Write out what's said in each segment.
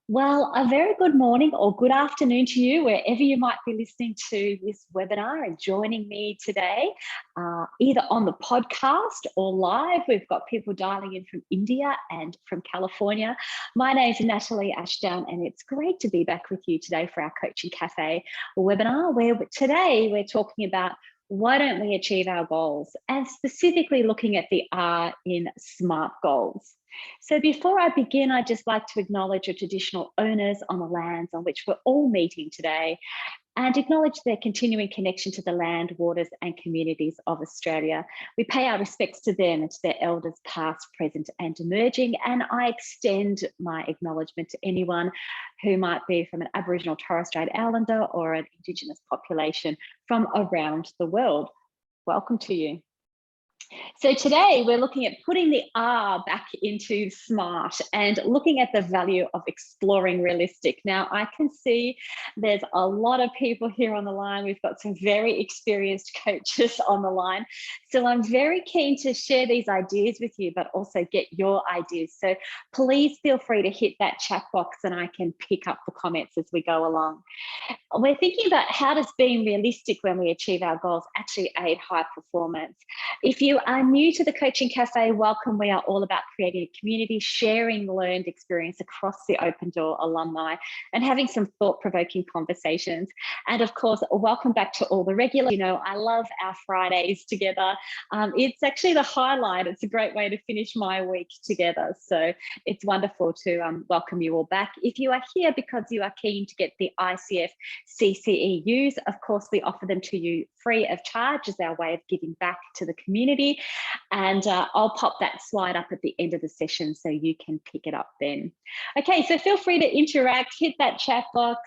Well, a very good morning or good afternoon to you, wherever you might be listening to this webinar and joining me today, either on the podcast or live. We've got people dialing in from India and from California. My name is Natalie Ashdown, and it's great to be back with you today for our Coaching Cafe webinar, where today we're talking about why don't we achieve our goals, and specifically looking at the R in SMART goals. So before I begin, I'd just like to acknowledge the traditional owners on the lands on which we're all meeting today and acknowledge their continuing connection to the land, waters and communities of Australia. We pay our respects to them and to their elders past, present and emerging, and I extend my acknowledgement to anyone who might be from an Aboriginal Torres Strait Islander or an Indigenous population from around the world. Welcome to you. So today we're looking at putting the R back into SMART and looking at the value of exploring realistic. Now, I can see there's a lot of people here on the line. We've got some very experienced coaches on the line. So I'm very keen to share these ideas with you, but also get your ideas. So please feel free to hit that chat box and I can pick up the comments as we go along. We're thinking about how does being realistic when we achieve our goals actually aid high performance. If you are new to the Coaching Cafe, welcome. We are all about creating a community, sharing learned experience across the Open Door alumni and having some thought-provoking conversations. And of course, welcome back to all the regulars. You know, I love our Fridays together. It's actually the highlight. It's a great way to finish my week together. So it's wonderful to welcome you all back. If you are here because you are keen to get the ICF CCEUs, of course, we offer them to you free of charge as our way of giving back to the community. And I'll pop that slide up at the end of the session so you can pick it up then. Okay, so feel free to interact, hit that chat box,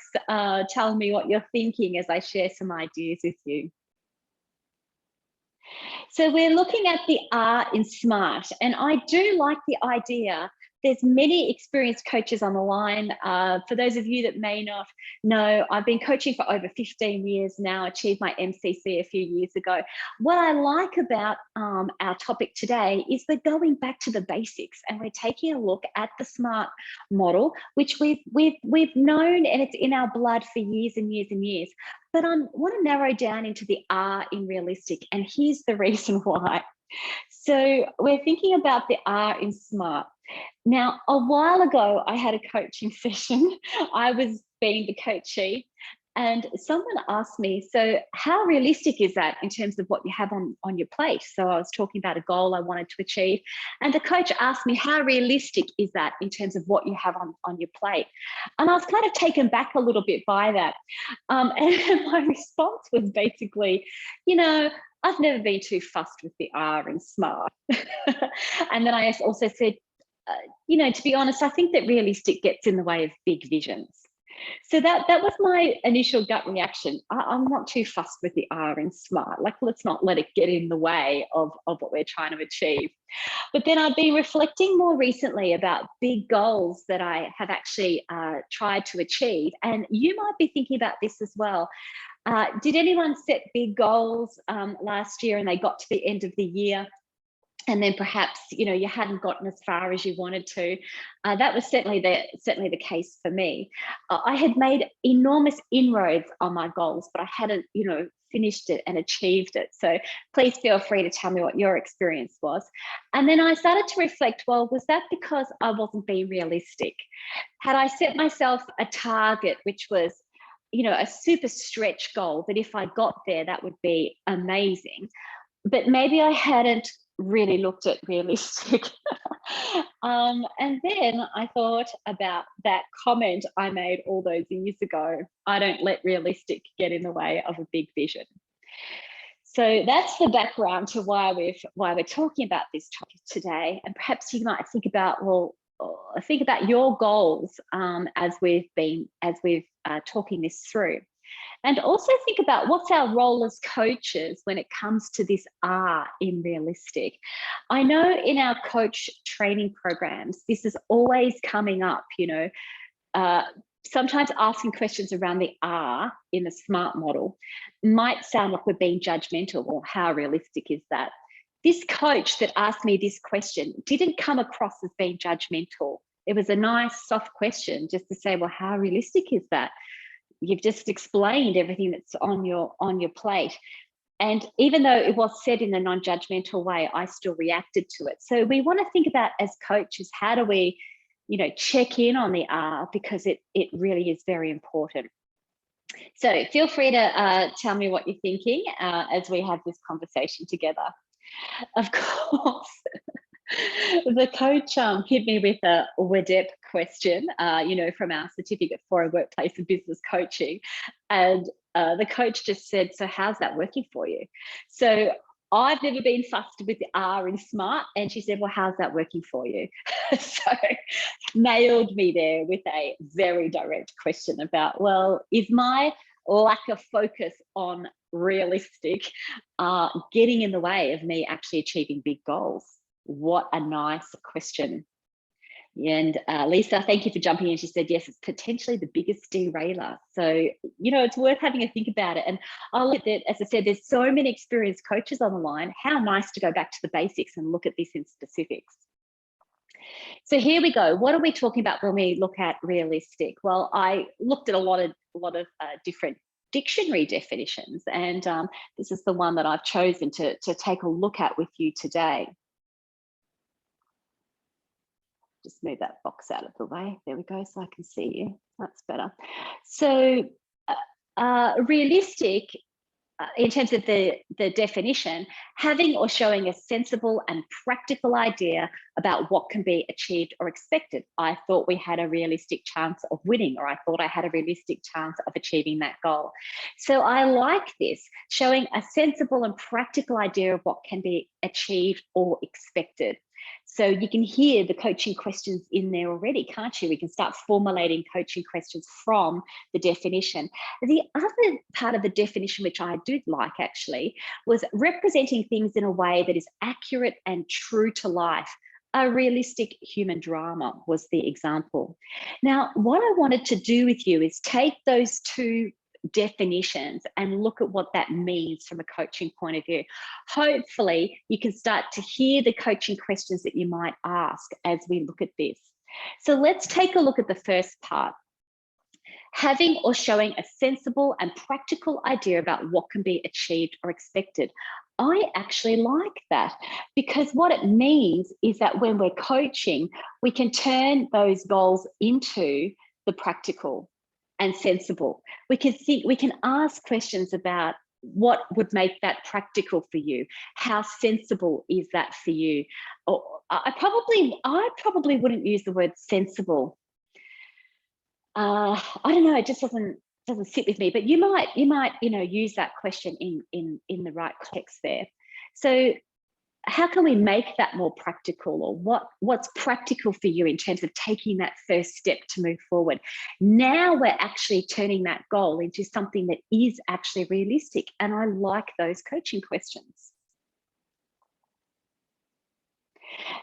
tell me what you're thinking as I share some ideas with you. So we're looking at the R in SMART, and I do like the idea. There's many experienced coaches on the line. For those of you that may not know, I've been coaching for over 15 years now, achieved my MCC a few years ago. What I like about our topic today is we're going back to the basics and we're taking a look at the SMART model, which we've known and it's in our blood for years and years and years. But I want to narrow down into the R in realistic, and here's the reason why. So we're thinking about the R in SMART. Now, a while ago, I had a coaching session. I was being the coachee, and someone asked me, so how realistic is that in terms of what you have on your plate? So I was talking about a goal I wanted to achieve, and the coach asked me, how realistic is that in terms of what you have on your plate? And I was kind of taken back a little bit by that. And my response was basically, you know, I've never been too fussed with the R in SMART. And then I also said, you know, to be honest, I think that realistic gets in the way of big visions. So that was my initial gut reaction. I'm not too fussed with the R in SMART. Like, let's not let it get in the way of what we're trying to achieve. But then I've been reflecting more recently about big goals that I have actually tried to achieve. And you might be thinking about this as well. Did anyone set big goals last year and they got to the end of the year and then perhaps, you know, you hadn't gotten as far as you wanted to? That was certainly the case for me. I had made enormous inroads on my goals, but I hadn't, you know, finished it and achieved it. So please feel free to tell me what your experience was. And then I started to reflect, well, was that because I wasn't being realistic? Had I set myself a target, which was, you know, a super stretch goal, that if I got there, that would be amazing, but maybe I hadn't really looked at realistic. And then I thought about that comment I made all those years ago. I don't let realistic get in the way of a big vision. So that's the background to why we're talking about this topic today. And perhaps you might think about, well, think about your goals as we've talking this through. And also think about what's our role as coaches when it comes to this R in realistic. I know in our coach training programs, this is always coming up, you know, sometimes asking questions around the R in the SMART model might sound like we're being judgmental, or how realistic is that? This coach that asked me this question didn't come across as being judgmental it was a nice soft question just to say, well, how realistic is that? You've just explained everything that's on your plate. And even though it was said in a non-judgmental way, I still reacted to it. So we want to think about, as coaches, how do we, check in on the R, because it really is very important. So feel free to tell me what you're thinking as we have this conversation together. Of course, the coach hit me with a WDEP question, from our certificate for a workplace and business coaching. And the coach just said, so how's that working for you? So I've never been fussed with the R in SMART. And she said, well, how's that working for you? So nailed me there with a very direct question about, well, is my lack of focus on realistic getting in the way of me actually achieving big goals? What a nice question. And Lisa, thank you for jumping in. She said, yes, it's potentially the biggest derailer. So, it's worth having a think about it. And I look at it, as I said, there's so many experienced coaches on the line. How nice to go back to the basics and look at this in specifics. So here we go. What are we talking about when we look at realistic? Well, I looked at a lot of different dictionary definitions, and this is the one that I've chosen to take a look at with you today. Just move that box out of the way. There we go, so I can see you. That's better. So realistic, in terms of the definition, having or showing a sensible and practical idea about what can be achieved or expected. I thought we had a realistic chance of winning, or I thought I had a realistic chance of achieving that goal. So I like this, showing a sensible and practical idea of what can be achieved or expected. So you can hear the coaching questions in there already, can't you? We can start formulating coaching questions from the definition. The other part of the definition, which I did like actually, was representing things in a way that is accurate and true to life. A realistic human drama was the example. Now, what I wanted to do with you is take those two definitions and look at what that means from a coaching point of view. Hopefully, you can start to hear the coaching questions that you might ask as we look at this. So let's take a look at the first part. Having or showing a sensible and practical idea about what can be achieved or expected. I actually like that, because what it means is that when we're coaching, we can turn those goals into the practical and sensible. We can ask questions about what would make that practical for you. How sensible is that for you? Or I probably wouldn't use the word sensible. I don't know. It just doesn't sit with me. But you might use that question in the right context there. So how can we make that more practical, or what's practical for you in terms of taking that first step to move forward? Now we're actually turning that goal into something that is actually realistic. And I like those coaching questions.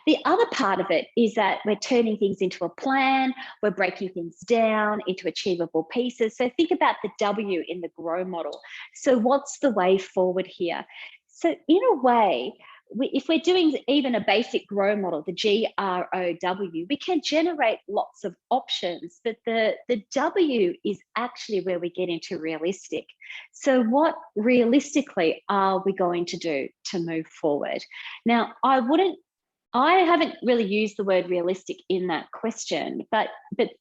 The other part of it is that we're turning things into a plan. We're breaking things down into achievable pieces. So think about the W in the GROW model. So what's the way forward here? So in a way, if we're doing even a basic GROW model, the GROW, we can generate lots of options, but the W is actually where we get into realistic. So what realistically are we going to do to move forward? Now, I haven't really used the word realistic in that question, but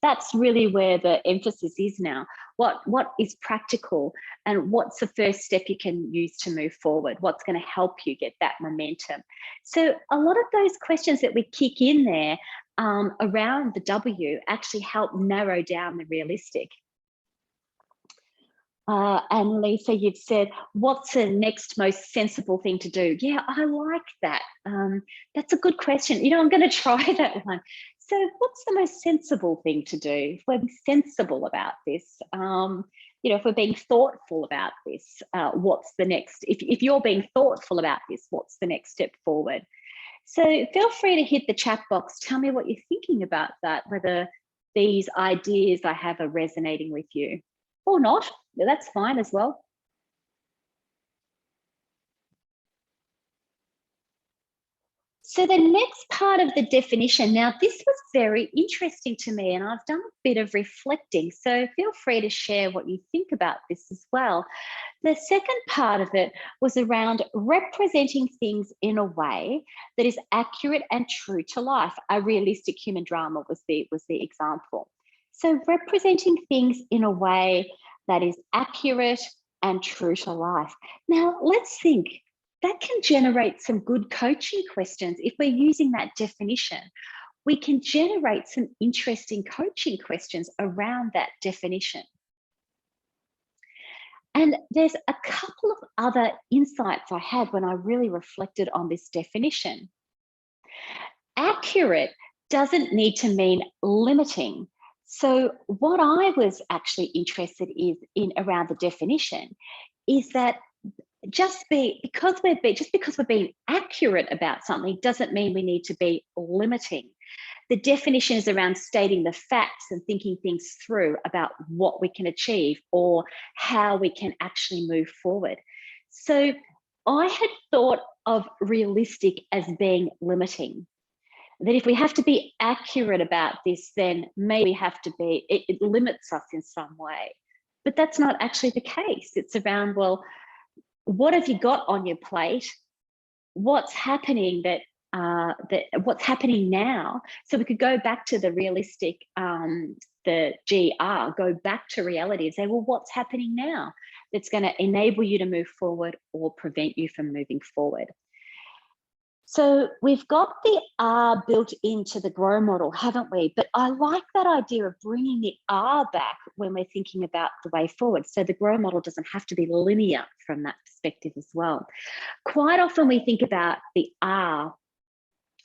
that's really where the emphasis is now. What is practical, and what's the first step you can use to move forward? What's going to help you get that momentum? So a lot of those questions that we kick in there around the W actually help narrow down the realistic. And Lisa, you've said, what's the next most sensible thing to do? Yeah, I like that. That's a good question. I'm going to try that one. So what's the most sensible thing to do? If we're sensible about this, if we're being thoughtful about this, what's the next? If you're being thoughtful about this, what's the next step forward? So feel free to hit the chat box. Tell me what you're thinking about that, whether these ideas I have are resonating with you or not. That's fine as well. So the next part of the definition, now this was very interesting to me and I've done a bit of reflecting, so feel free to share what you think about this as well. The second part of it was around representing things in a way that is accurate and true to life. A realistic human drama was the example. So representing things in a way that is accurate and true to life. Now let's think. That can generate some good coaching questions. If we're using that definition, we can generate some interesting coaching questions around that definition. And there's a couple of other insights I had when I really reflected on this definition. Accurate doesn't need to mean limiting. So what I was actually interested in around the definition is that just because we're being accurate about something doesn't mean we need to be limiting. The definition is around stating the facts and thinking things through about what we can achieve or how we can actually move forward. So I had thought of realistic as being limiting. That if we have to be accurate about this, then maybe we have to be, it limits us in some way. But that's not actually the case. It's around, well, what have you got on your plate? What's happening what's happening now? So we could go back to the realistic, the GR, go back to reality and say, well, what's happening now that's going to enable you to move forward or prevent you from moving forward? So we've got the R built into the GROW model, haven't we? But I like that idea of bringing the R back when we're thinking about the way forward. So the GROW model doesn't have to be linear from that perspective as well. Quite often we think about the R,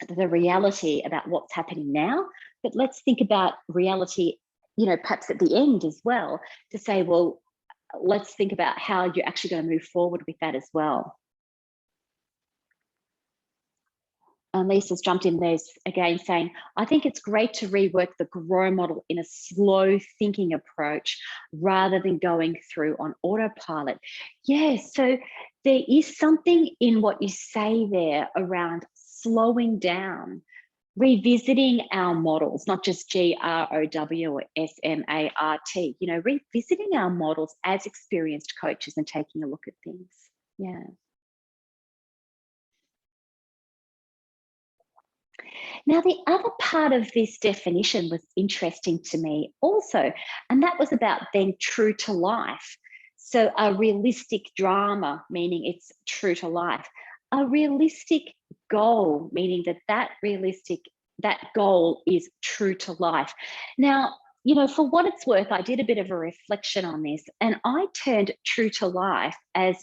the reality about what's happening now, but let's think about reality, perhaps at the end as well, to say, well, let's think about how you're actually going to move forward with that as well. And Lisa's jumped in there again saying, I think it's great to rework the GROW model in a slow thinking approach rather than going through on autopilot. Yes, so there is something in what you say there around slowing down, revisiting our models, not just GROW or SMART, revisiting our models as experienced coaches and taking a look at things. Yeah. Now, the other part of this definition was interesting to me also, and that was about being true to life. So a realistic drama, meaning it's true to life. A realistic goal, meaning that goal is true to life. Now, for what it's worth, I did a bit of a reflection on this and I turned true to life I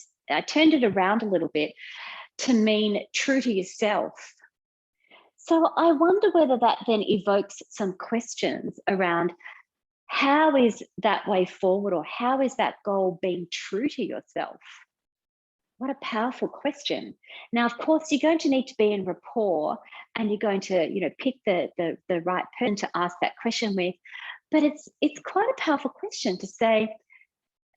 turned it around a little bit to mean true to yourself. So I wonder whether that then evokes some questions around how is that way forward, or how is that goal being true to yourself? What a powerful question. Now, of course, you're going to need to be in rapport and you're going to, pick the right person to ask that question with. But it's quite a powerful question to say,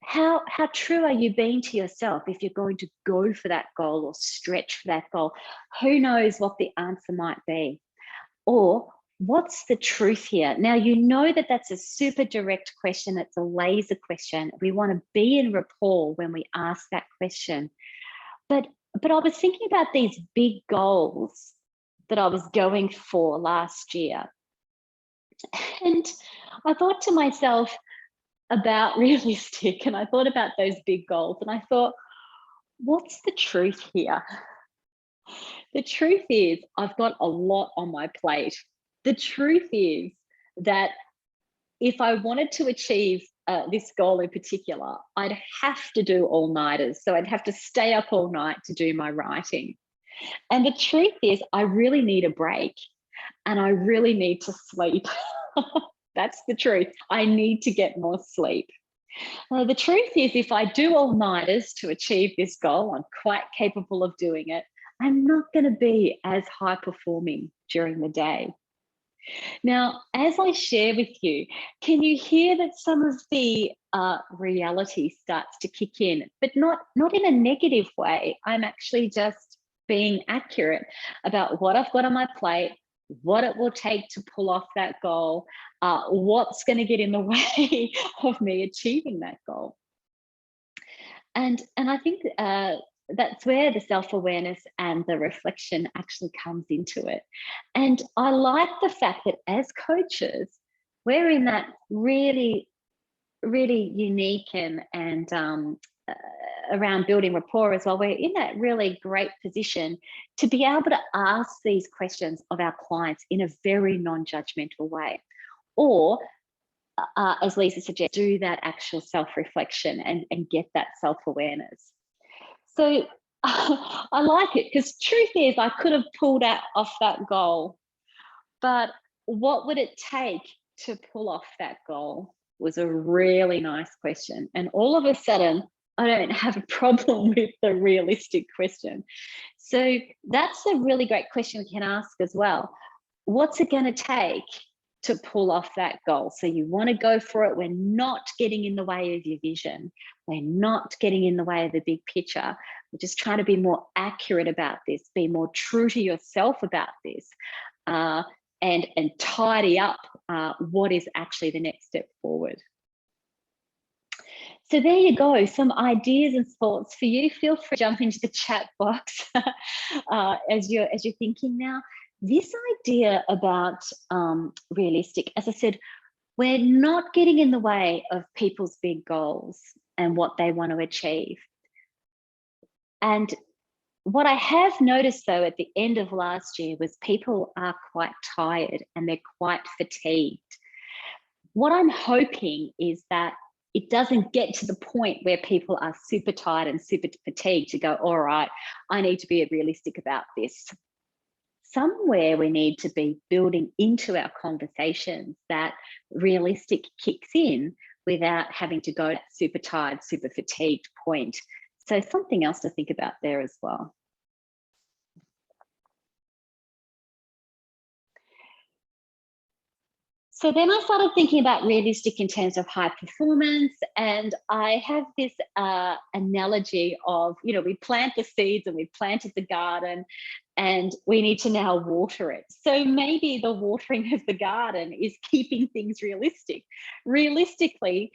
how true are you being to yourself if you're going to go for that goal or stretch for that goal? Who knows what the answer might be? Or what's the truth here? Now, you know that that's a super direct question. It's a laser question. We want to be in rapport when we ask that question. But I was thinking about these big goals that I was going for last year. And I thought to myself, about realistic, and I thought about those big goals and I thought, what's the truth here? The truth is I've got a lot on my plate. The truth is that if I wanted to achieve this goal in particular, I'd have to do all-nighters. So I'd have to stay up all night to do my writing. And the truth is I really need a break and I really need to sleep. That's the truth. I need to get more sleep. The truth is, if I do all-nighters to achieve this goal, I'm quite capable of doing it. I'm not going to be as high performing during the day. Now, as I share with you, can you hear that some of the reality starts to kick in, but not in a negative way? I'm actually just being accurate about what I've got on my plate, what it will take to pull off that goal, what's going to get in the way of me achieving that goal. And I think that's where the self-awareness and the reflection actually comes into it. And I like the fact that as coaches, we're in that really, really unique and around building rapport as well. We're in that really great position to be able to ask these questions of our clients in a very non-judgmental way. Or as Lisa suggests, do that actual self-reflection and get that self-awareness. So I like it, because truth is I could have pulled off that goal, but what would it take to pull off that goal was a really nice question. And all of a sudden, I don't have a problem with the realistic question. So that's a really great question we can ask as well. What's it going to take to pull off that goal? So you want to go for it. We're not getting in the way of your vision. We're not getting in the way of the big picture. We're just trying to be more accurate about this, be more true to yourself about this, and tidy up what is actually the next step forward. So there you go, some ideas and thoughts for you. Feel free to jump into the chat box as you're thinking now. This idea about realistic, as I said, we're not getting in the way of people's big goals and what they want to achieve. And what I have noticed though at the end of last year was people are quite tired and they're quite fatigued. What I'm hoping is that it doesn't get to the point where people are super tired and super fatigued to go, all right, I need to be realistic about this. Somewhere we need to be building into our conversations that realistic kicks in without having to go to super tired, super fatigued point. So something else to think about there as well. So then I started thinking about realistic in terms of high performance, and I have this analogy of, you know, we plant the seeds and we've planted the garden and we need to now water it. So maybe the watering of the garden is keeping things realistic. Realistically,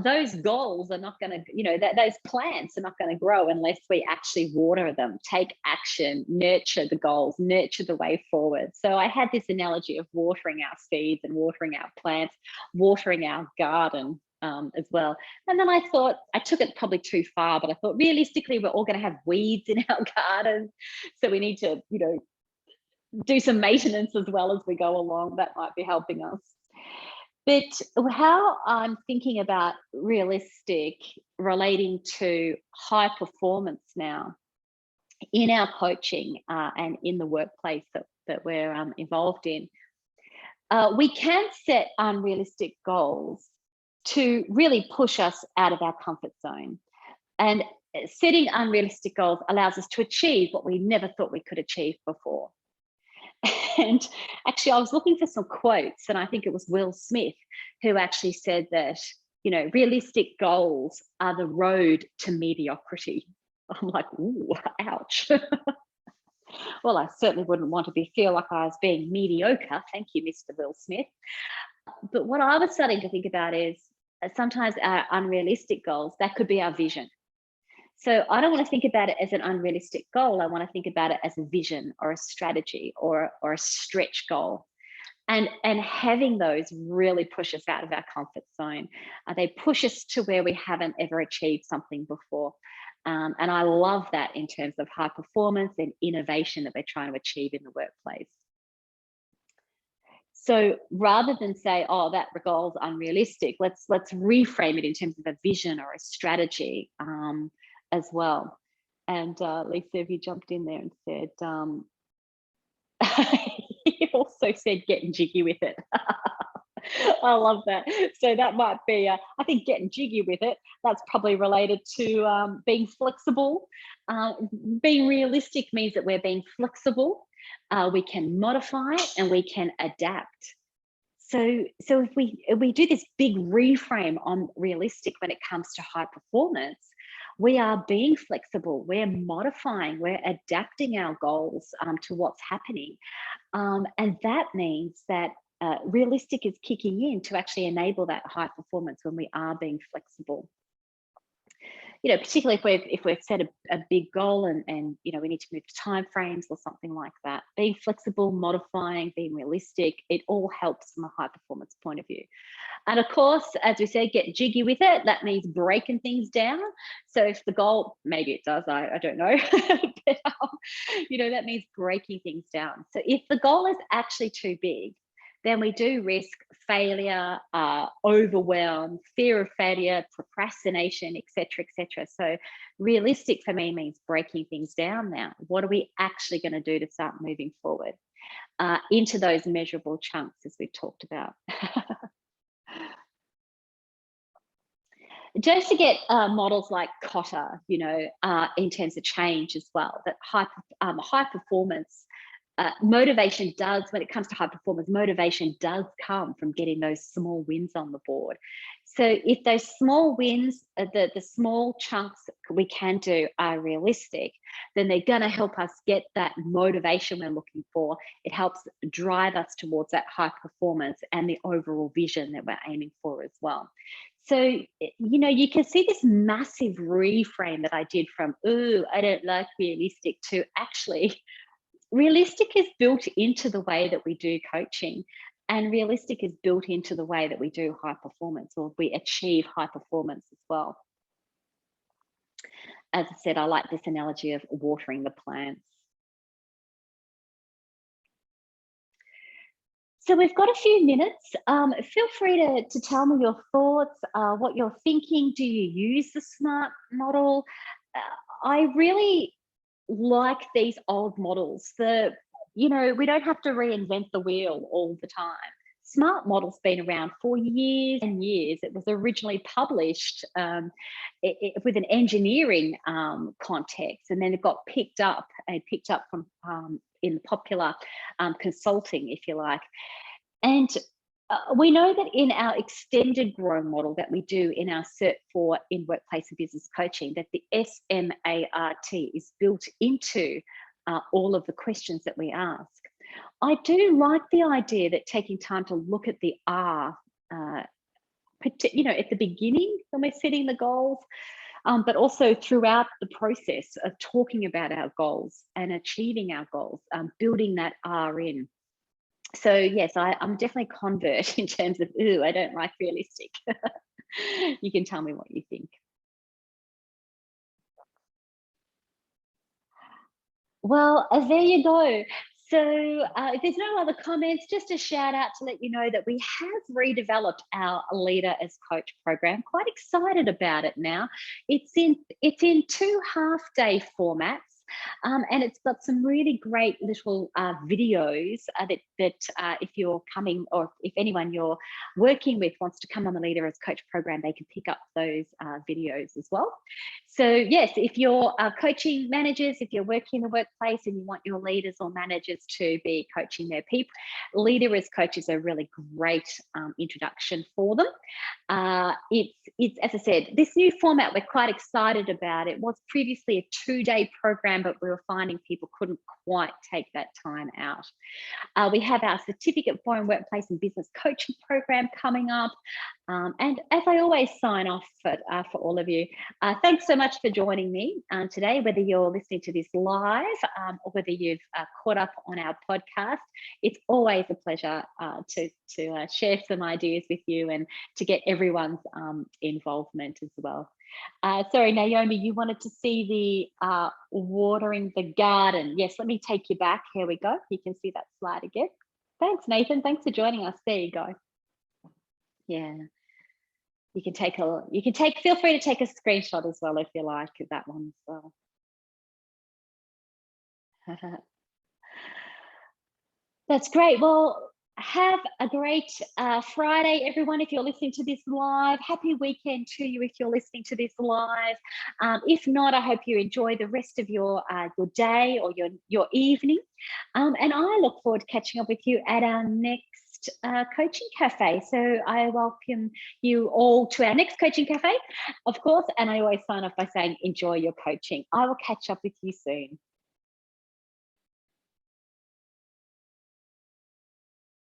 those goals are not going to, you know, those plants are not going to grow unless we actually water them, take action, nurture the goals, nurture the way forward. So I had this analogy of watering our seeds and watering our plants, watering our garden as well. And then I thought, I took it probably too far, but I thought realistically, we're all going to have weeds in our garden. So we need to, you know, do some maintenance as well as we go along. That might be helping us. But how I'm thinking about realistic relating to high performance now in our coaching and in the workplace that we're involved in, we can set unrealistic goals to really push us out of our comfort zone. And setting unrealistic goals allows us to achieve what we never thought we could achieve before. And actually, I was looking for some quotes, and I think it was Will Smith who actually said that, you know, realistic goals are the road to mediocrity. I'm like, ooh, ouch. Well, I certainly wouldn't want to feel like I was being mediocre. Thank you, Mr. Will Smith. But what I was starting to think about is sometimes our unrealistic goals, that could be our vision. So I don't want to think about it as an unrealistic goal. I want to think about it as a vision or a strategy or a stretch goal. And having those really push us out of our comfort zone. They push us to where we haven't ever achieved something before. And I love that in terms of high performance and innovation that we're trying to achieve in the workplace. So rather than say, oh, that goal's unrealistic, let's reframe it in terms of a vision or a strategy as well. And Lisa, if you jumped in there and said, he also said getting jiggy with it. I love that. So that might be, I think getting jiggy with it, that's probably related to being flexible. Being realistic means that we're being flexible. We can modify and we can adapt. So if we do this big reframe on realistic when it comes to high performance, we are being flexible, we're modifying, we're adapting our goals to what's happening. And that means that realistic is kicking in to actually enable that high performance when we are being flexible. You know, particularly if we've set a big goal and you know we need to move to timeframes or something like that. Being flexible, modifying, being realistic, it all helps from a high performance point of view. And of course, as we said, get jiggy with it. That means breaking things down. So if the goal, maybe it does, I don't know, but, you know, that means breaking things down. So if the goal is actually too big, then we do risk failure, overwhelm, fear of failure, procrastination, etc., etc. So realistic for me means breaking things down now. What are we actually going to do to start moving forward into those measurable chunks as we talked about? Just to get models like Kotter, you know, in terms of change as well, that high performance motivation does, when it comes to high performance, motivation does come from getting those small wins on the board. So if those small wins, the small chunks we can do are realistic, then they're going to help us get that motivation we're looking for. It helps drive us towards that high performance and the overall vision that we're aiming for as well. So, you know, you can see this massive reframe that I did from, ooh, I don't like realistic, to actually realistic is built into the way that we do coaching, and realistic is built into the way that we do high performance, or we achieve high performance as well. As I said, I like this analogy of watering the plants. So we've got a few minutes. Feel free to tell me your thoughts, what you're thinking. Do you use the SMART model? I really like these old models. You know, we don't have to reinvent the wheel all the time. SMART model's been around for years and years. It was originally published with an engineering context, and then it got picked up from in popular consulting, if you like. And we know that in our extended grow model that we do in our Cert 4 in workplace and business coaching, that the SMART is built into all of the questions that we ask. I do like the idea that taking time to look at the R, you know, at the beginning when we're setting the goals, but also throughout the process of talking about our goals and achieving our goals, building that R in. So yes, I'm definitely a convert in terms of, ooh, I don't like realistic. You can tell me what you think. Well, there you go. So if there's no other comments, just a shout out to let you know that we have redeveloped our Leader as Coach program. Quite excited about it now. It's in 2 half-day formats. And it's got some really great little videos that if you're coming, or if anyone you're working with wants to come on the Leader as Coach program, they can pick up those videos as well. So yes, if you're coaching managers, if you're working in the workplace and you want your leaders or managers to be coaching their people, Leader as Coach is a really great introduction for them. It's, as I said, this new format, we're quite excited about. It was previously a 2-day program, but we were finding people couldn't quite take that time out. We have our Certificate for Workplace and Business Coaching program coming up. And as I always sign off for all of you, thanks so much for joining me today, whether you're listening to this live or whether you've caught up on our podcast. It's always a pleasure to share some ideas with you and to get everyone's involvement as well. Sorry, Naomi, you wanted to see the watering the garden. Yes, let me take you back. Here we go. You can see that slide again. Thanks, Nathan. Thanks for joining us. There you go. Yeah. You can feel free to take a screenshot as well if you like of that one as well. That's great. Well, Have a great Friday, everyone. If you're listening to this live, happy weekend to you if you're listening to this live. If not, I hope you enjoy the rest of your day or your evening. And I look forward to catching up with you at our next coaching cafe. So I welcome you all to our next coaching cafe, of course. And I always sign off by saying, enjoy your coaching. I will catch up with you soon.